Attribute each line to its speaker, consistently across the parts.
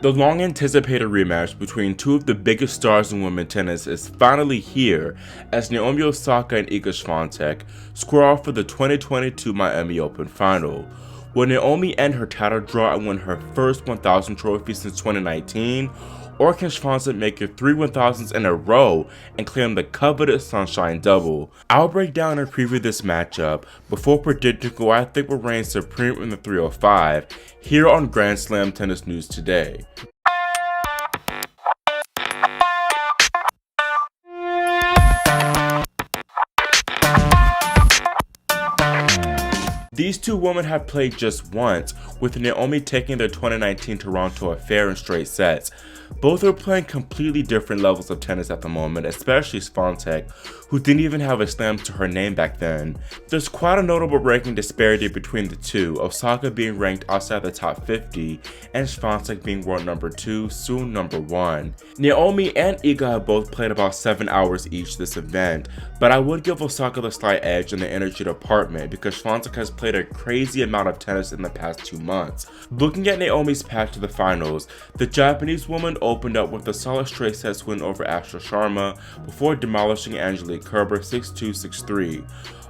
Speaker 1: The long-anticipated rematch between two of the biggest stars in women's tennis is finally here as Naomi Osaka and Iga Swiatek square off for the 2022 Miami Open final. Will Naomi end her title drought and win her first 1,000 trophy since 2019? Or can Swiatek make it 3 1,000s in a row and claim the coveted Sunshine Double? I'll break down and preview this matchup before predicting who I think will reign supreme in the 305 here on Grand Slam Tennis News Today. These two women have played just once, with Naomi taking their 2019 Toronto affair in straight sets. Both are playing completely different levels of tennis at the moment, especially Swiatek, who didn't even have a slam to her name back then. There's quite a notable ranking disparity between the two, Osaka being ranked outside the top 50, and Swiatek being world number 2, soon number 1. Naomi and Iga have both played about 7 hours each this event, but I would give Osaka the slight edge in the energy department because Swiatek has played a crazy amount of tennis in the past 2 months. Looking at Naomi's path to the finals, the Japanese woman opened up with a solid straight sets win over Astra Sharma before demolishing Angelique Kerber 6-2, 6-3.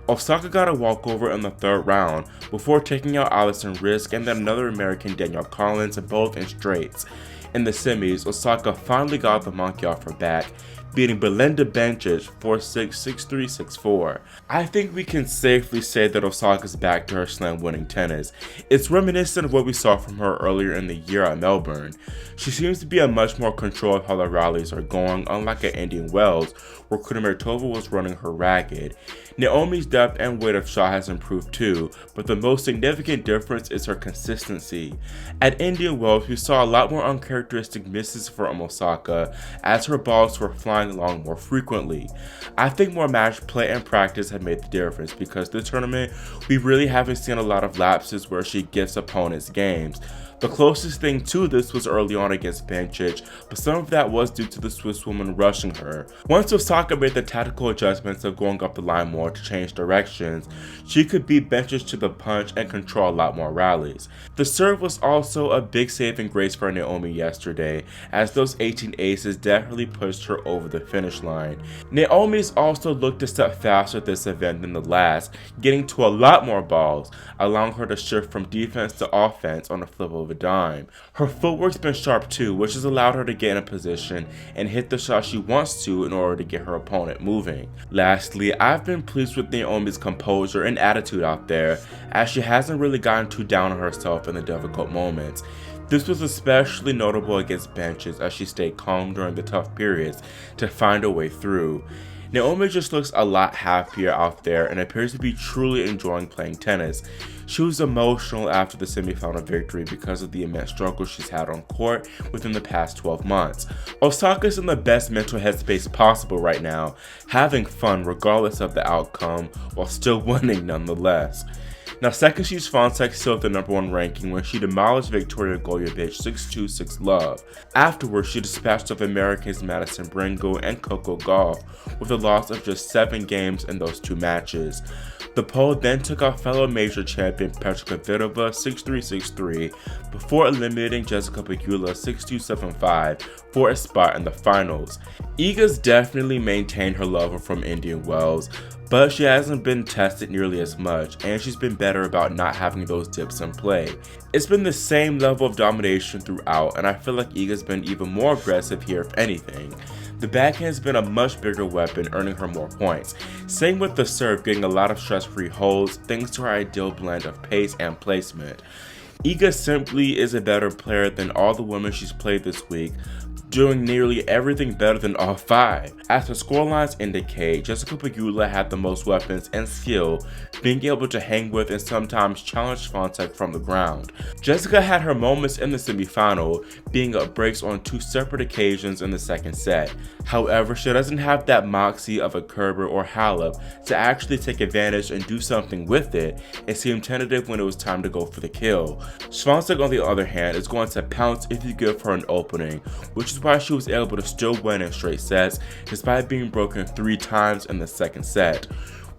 Speaker 1: Osaka got a walkover in the third round before taking out Alison Risk and then another American, Danielle Collins, both in straights. In the semis, Osaka finally got the monkey off her back, beating Belinda Bencic 4-6, 6-3, 6-4. I think we can safely say that Osaka's back to her slam-winning tennis. It's reminiscent of what we saw from her earlier in the year at Melbourne. She seems to be a much more control of how the rallies are going, unlike at Indian Wells, where Kudermetova was running her ragged. Naomi's depth and weight of shot has improved too, but the most significant difference is her consistency. At Indian Wells, we saw a lot more uncharacteristic misses from Osaka, as her balls were flying along more frequently. I think more match play and practice have made the difference because this tournament, we really haven't seen a lot of lapses where she gifts opponents games. The closest thing to this was early on against Bencic, but some of that was due to the Swiss woman rushing her. Once Osaka made the tactical adjustments of going up the line more to change directions, she could beat Bencic to the punch and control a lot more rallies. The serve was also a big saving grace for Naomi yesterday, as those 18 aces definitely pushed her over the finish line. Naomi's also looked a step faster this event than the last, getting to a lot more balls, allowing her to shift from defense to offense on the flip of a dime. Her footwork's been sharp too, which has allowed her to get in a position and hit the shot she wants to in order to get her opponent moving. Lastly, I've been pleased with Naomi's composure and attitude out there, as she hasn't really gotten too down on herself in the difficult moments. This was especially notable against Bencic, as she stayed calm during the tough periods to find a way through. Naomi just looks a lot happier out there and appears to be truly enjoying playing tennis. She was emotional after the semifinal victory because of the immense struggle she's had on court within the past 12 months. Osaka's in the best mental headspace possible right now, having fun regardless of the outcome while still winning nonetheless. Now, second she's Swiatek, still at the number 1 ranking when she demolished Victoria Golubic 6-2, 6-love. Afterwards, she dispatched of Americans Madison Brengo and Coco Gauff with a loss of just 7 games in those 2 matches. The Pole then took out fellow major champion Petra Kvitova 6-3, 6-3 before eliminating Jessica Pegula 6-2, 7-5 for a spot in the finals. Iga's definitely maintained her level from Indian Wells, but she hasn't been tested nearly as much, and she's been better about not having those dips in play. It's been the same level of domination throughout, and I feel like Iga's been even more aggressive here if anything. The backhand's been a much bigger weapon, earning her more points. Same with the serve, getting a lot of stress-free holds thanks to her ideal blend of pace and placement. Iga simply is a better player than all the women she's played this week, doing nearly everything better than all 5. As the scorelines indicate, Jessica Pegula had the most weapons and skill, being able to hang with and sometimes challenge Swiatek from the ground. Jessica had her moments in the semifinal, being up breaks on 2 separate occasions in the second set. However, she doesn't have that moxie of a Kerber or Halep to actually take advantage and do something with it, and seemed tentative when it was time to go for the kill. Swiatek, on the other hand, is going to pounce if you give her an opening, which is why she was able to still win in straight sets despite being broken 3 times in the second set.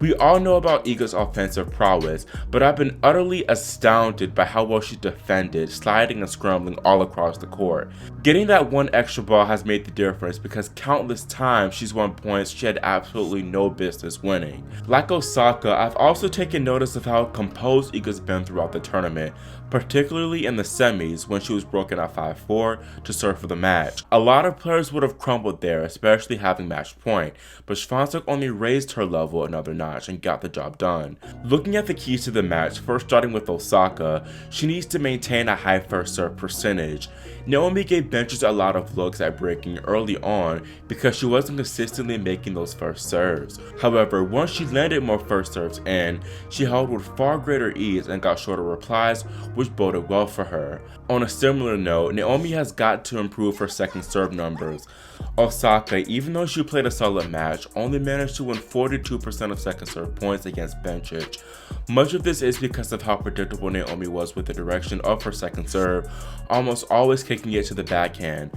Speaker 1: We all know about Iga's offensive prowess, but I've been utterly astounded by how well she defended, sliding and scrambling all across the court. Getting that one extra ball has made the difference because countless times she's won points she had absolutely no business winning. Like Osaka, I've also taken notice of how composed Iga's been throughout the tournament, particularly in the semis when she was broken at 5-4 to serve for the match. A lot of players would have crumbled there, especially having match point, but Swiatek only raised her level another notch and got the job done. Looking at the keys to the match, first starting with Osaka, she needs to maintain a high first serve percentage. Naomi gave benches a lot of looks at breaking early on because she wasn't consistently making those first serves. However, once she landed more first serves in, she held with far greater ease and got shorter replies, which boded well for her. On a similar note, Naomi has got to improve her second serve numbers. Osaka, even though she played a solid match, only managed to win 42% of second serve points against Bencic. Much of this is because of how predictable Naomi was with the direction of her second serve, almost always kicking it to the backhand.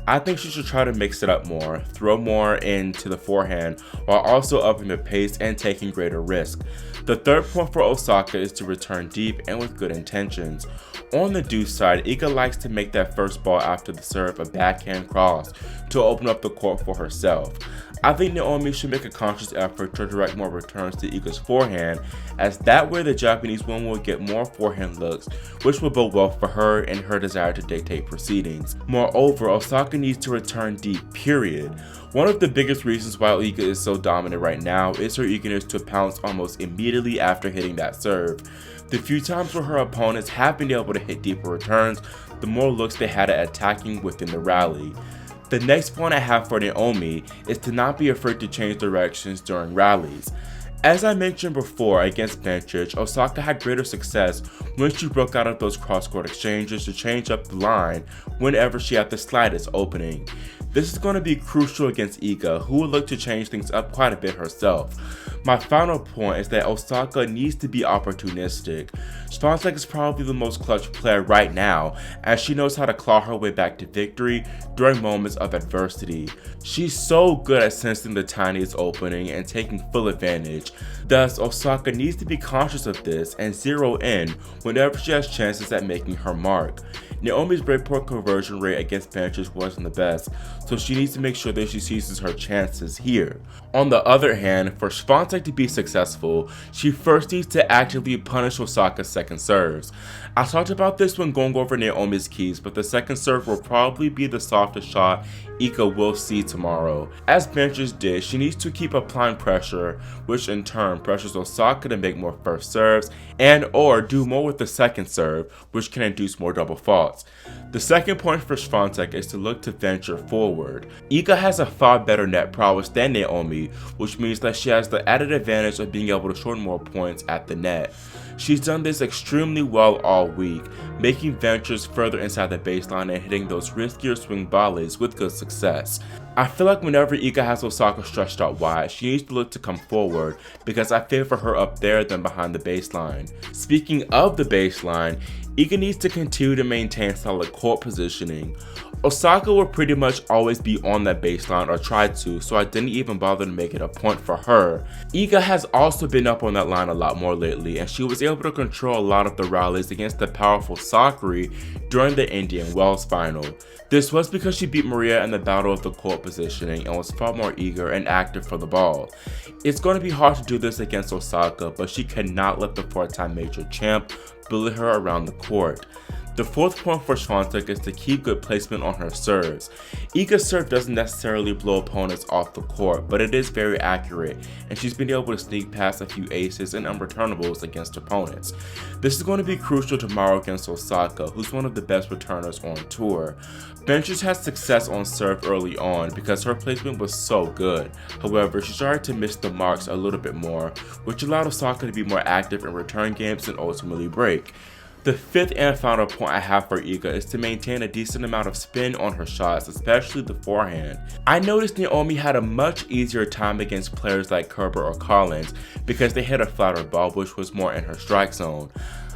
Speaker 1: I think she should try to mix it up more, throw more into the forehand, while also upping the pace and taking greater risk. The third point for Osaka is to return deep and with good intentions. On the deuce side, Iga likes to make that first ball after the serve a backhand cross to open up the court for herself. I think Naomi should make a conscious effort to direct more returns to Iga's forehand, as that way the Japanese woman will get more forehand looks, which will bode well for her and her desire to dictate proceedings. Moreover, Osaka needs to return deep, period. One of the biggest reasons why Iga is so dominant right now is her eagerness to pounce almost immediately after hitting that serve. The few times where her opponents have been able to hit deeper returns, the more looks they had at attacking within the rally. The next point I have for Naomi is to not be afraid to change directions during rallies. As I mentioned before against Bencic, Osaka had greater success when she broke out of those cross-court exchanges to change up the line whenever she had the slightest opening. This is going to be crucial against Iga, who will look to change things up quite a bit herself. My final point is that Osaka needs to be opportunistic. Swiatek is probably the most clutch player right now, as she knows how to claw her way back to victory during moments of adversity. She's so good at sensing the tiniest opening and taking full advantage. Thus, Osaka needs to be conscious of this and zero in whenever she has chances at making her mark. Naomi's breakpoint conversion rate against Bencic wasn't the best, so she needs to make sure that she seizes her chances here. On the other hand, for Swiatek to be successful, she first needs to actively punish Osaka's second serves. I talked about this when going over Naomi's keys, but the second serve will probably be the softest shot Iga will see tomorrow. As Bencic did, she needs to keep applying pressure, which in turn pressures Osaka to make more first serves and or do more with the second serve, which can induce more double faults. The second point for Swiatek is to look to venture forward. Iga has a far better net prowess than Naomi, which means that she has the added advantage of being able to score more points at the net. She's done this extremely well all week, making ventures further inside the baseline and hitting those riskier swing volleys with good success. I feel like whenever Iga has Osaka stretched out wide, she needs to look to come forward because I favor her up there than behind the baseline. Speaking of the baseline, Iga needs to continue to maintain solid court positioning. Osaka will pretty much always be on that baseline or try to, so I didn't even bother to make it a point for her. Iga has also been up on that line a lot more lately, and she was able to control a lot of the rallies against the powerful Sakura during the Indian Wells final. This was because she beat Maria in the battle of the court positioning and was far more eager and active for the ball. It's going to be hard to do this against Osaka, but she cannot let the four-time major champ bully her around the court. The fourth point for Swiatek is to keep good placement on her serves. Iga's serve doesn't necessarily blow opponents off the court, but it is very accurate, and she's been able to sneak past a few aces and unreturnables against opponents. This is going to be crucial tomorrow against Osaka, who's one of the best returners on tour. Bencic had success on serve early on because her placement was so good. However, she started to miss the marks a little bit more, which allowed Osaka to be more active in return games and ultimately break. The fifth and final point I have for Iga is to maintain a decent amount of spin on her shots, especially the forehand. I noticed Naomi had a much easier time against players like Kerber or Collins because they hit a flatter ball, which was more in her strike zone.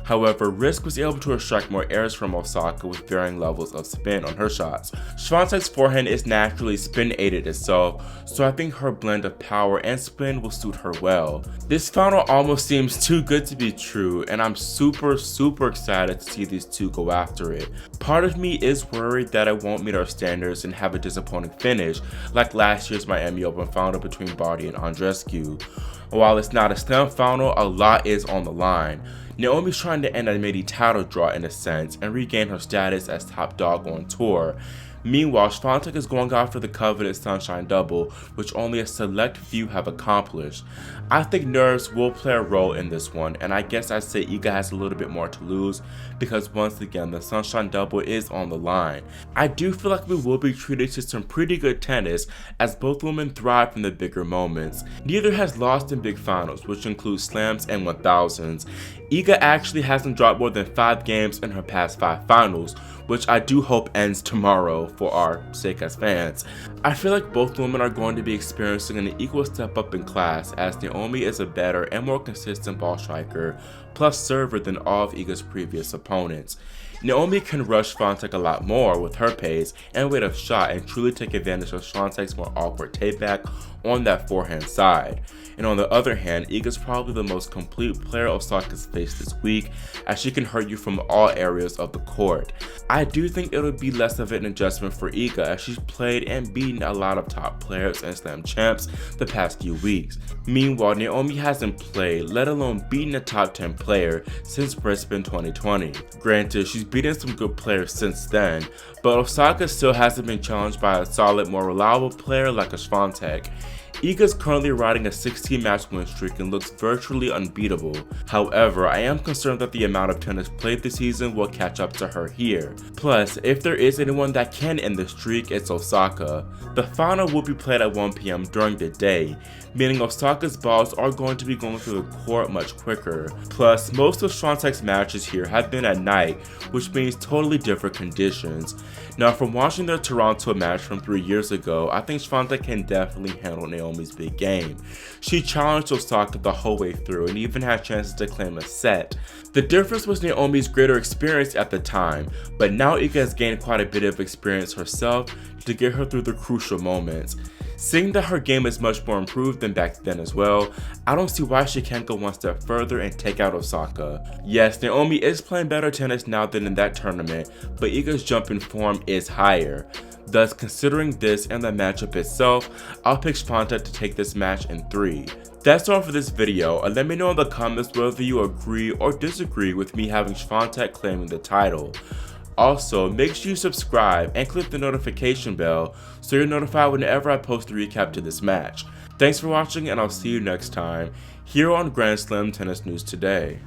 Speaker 1: However, Risk was able to extract more errors from Osaka with varying levels of spin on her shots. Swiatek's forehand is naturally spin-aided itself, so I think her blend of power and spin will suit her well. This final almost seems too good to be true, and I'm super excited to see these two go after it. Part of me is worried that it won't meet our standards and have a disappointing finish, like last year's Miami Open final between Barty and Andreescu. While it's not a slam final, a lot is on the line. Naomi's trying to end a mini title drought in a sense and regain her status as top dog on tour. Meanwhile, Swiatek is going after the coveted Sunshine Double, which only a select few have accomplished. I think nerves will play a role in this one, and I guess I'd say Iga has a little bit more to lose because once again the Sunshine Double is on the line. I do feel like we will be treated to some pretty good tennis as both women thrive in the bigger moments. Neither has lost in big finals, which includes slams and 1000s. Iga actually hasn't dropped more than 5 games in her past 5 finals, which I do hope ends tomorrow for our sake as fans. I feel like both women are going to be experiencing an equal step up in class as Naomi is a better and more consistent ball striker plus server than all of Iga's previous opponents. Naomi can rush Swiatek a lot more with her pace and weight of shot and truly take advantage of Swiatek's more awkward takeback on that forehand side. And on the other hand, Iga's probably the most complete player Osaka's faced this week, as she can hurt you from all areas of the court. I do think it'll be less of an adjustment for Iga as she's played and beaten a lot of top players and slam champs the past few weeks. Meanwhile, Naomi hasn't played, let alone beaten a top 10 player since Brisbane 2020. Granted, she's beaten some good players since then, but Osaka still hasn't been challenged by a solid, more reliable player like a Swiatek. Iga's currently riding a 16-match win streak and looks virtually unbeatable. However, I am concerned that the amount of tennis played this season will catch up to her here. Plus, if there is anyone that can end the streak, it's Osaka. The final will be played at 1 PM during the day, meaning Osaka's balls are going to be going through the court much quicker. Plus, most of Swiatek's matches here have been at night, which means totally different conditions. Now, from watching their Toronto match from 3 years ago, I think Swiatek can definitely handle Naomi's big game. She challenged Osaka the whole way through and even had chances to claim a set. The difference was Naomi's greater experience at the time, but now Iga has gained quite a bit of experience herself to get her through the crucial moments. Seeing that her game is much more improved than back then as well, I don't see why she can't go one step further and take out Osaka. Yes, Naomi is playing better tennis now than in that tournament, but Iga's jump in form is higher. Thus, considering this and the matchup itself, I'll pick Swiatek to take this match in 3. That's all for this video, and let me know in the comments whether you agree or disagree with me having Swiatek claiming the title. Also, make sure you subscribe and click the notification bell so you're notified whenever I post a recap to this match. Thanks for watching, and I'll see you next time here on Grand Slam Tennis News Today.